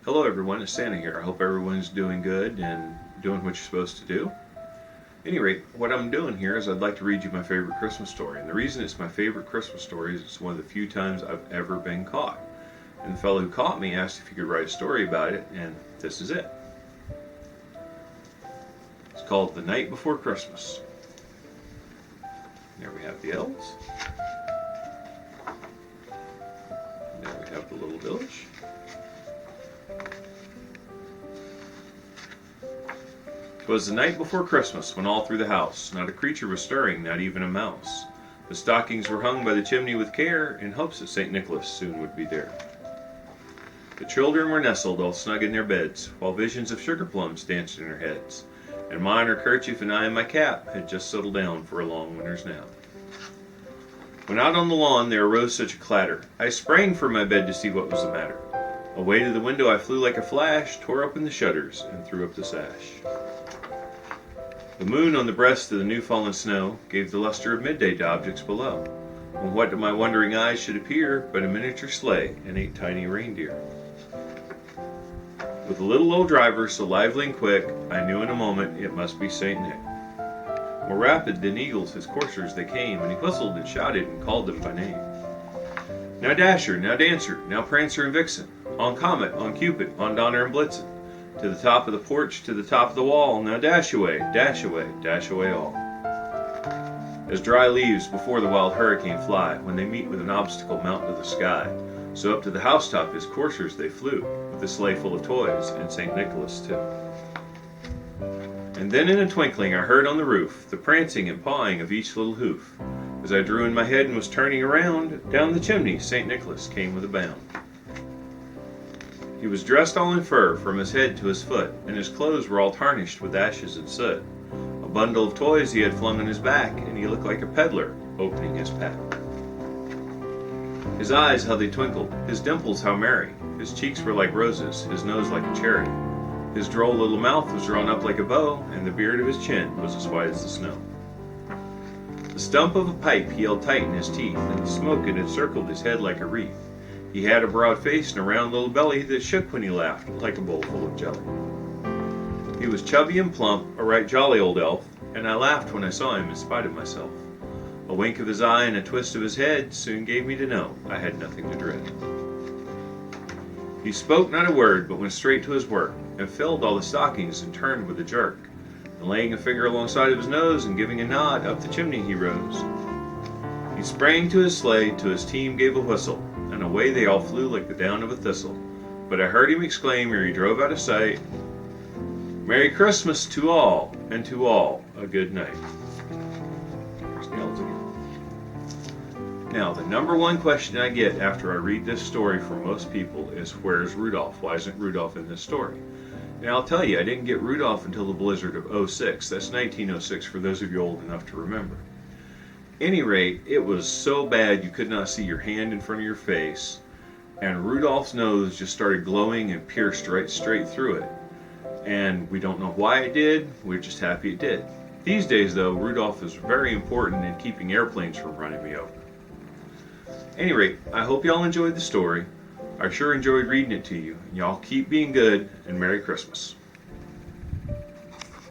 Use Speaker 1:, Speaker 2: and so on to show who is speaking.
Speaker 1: Hello everyone, it's Santa here. I hope everyone's doing good and doing what you're supposed to do. At any rate, what I'm doing here is I'd like to read you my favorite Christmas story. And the reason it's my favorite Christmas story is it's one of the few times I've ever been caught. And the fellow who caught me asked if he could write a story about it, and this is it. It's called The Night Before Christmas. There we have the elves. There we have the little village. 'Twas the night before Christmas, when all through the house not a creature was stirring, not even a mouse. The stockings were hung by the chimney with care, in hopes that St. Nicholas soon would be there. The children were nestled all snug in their beds, while visions of sugar plums danced in their heads, and mine her kerchief and I in my cap had just settled down for a long winter's nap. When out on the lawn there arose such a clatter, I sprang from my bed to see what was the matter. Away to the window I flew like a flash, tore open the shutters, and threw up the sash. The moon on the breast of the new-fallen snow gave the luster of midday to objects below, when what to my wondering eyes should appear but a miniature sleigh and 8 tiny reindeer. With a little old driver so lively and quick, I knew in a moment it must be St. Nick. More rapid than eagles his coursers they came, and he whistled and shouted and called them by name. Now Dasher, now Dancer, now Prancer and Vixen, on Comet, on Cupid, on Donner and Blitzen, to the top of the porch, to the top of the wall, now dash away, dash away, dash away all. As dry leaves before the wild hurricane fly, when they meet with an obstacle mount to the sky, so up to the housetop his coursers they flew, with a sleigh full of toys, and St. Nicholas too. And then in a twinkling I heard on the roof the prancing and pawing of each little hoof. As I drew in my head and was turning around, down the chimney St. Nicholas came with a bound. He was dressed all in fur from his head to his foot, and his clothes were all tarnished with ashes and soot. A bundle of toys he had flung on his back, and he looked like a peddler opening his pack. His eyes how they twinkled, his dimples how merry, his cheeks were like roses, his nose like a cherry. His droll little mouth was drawn up like a bow, and the beard of his chin was as white as the snow. The stump of a pipe he held tight in his teeth, and the smoke had encircled his head like a wreath. He had a broad face and a round little belly that shook when he laughed, like a bowl full of jelly. He was chubby and plump, a right jolly old elf, and I laughed when I saw him in spite of myself. A wink of his eye and a twist of his head soon gave me to know I had nothing to dread. He spoke not a word, but went straight to his work, and filled all the stockings and turned with a jerk. And laying a finger alongside of his nose and giving a nod, up the chimney he rose. He sprang to his sleigh, to his team gave a whistle, and away they all flew like the down of a thistle. But I heard him exclaim ere he drove out of sight, "Merry Christmas to all, and to all a good night." There's the elves again. Now, the number one question I get after I read this story from most people is, where's Rudolph? Why isn't Rudolph in this story? And I'll tell you, I didn't get Rudolph until the blizzard of '06. That's 1906 for those of you old enough to remember. Any rate, it was so bad you could not see your hand in front of your face, and Rudolph's nose just started glowing and pierced right straight through it. And we don't know why it did, we're just happy it did. These days though, Rudolph is very important in keeping airplanes from running me over. Any rate, I hope y'all enjoyed the story. I sure enjoyed reading it to you. Y'all keep being good, and Merry Christmas.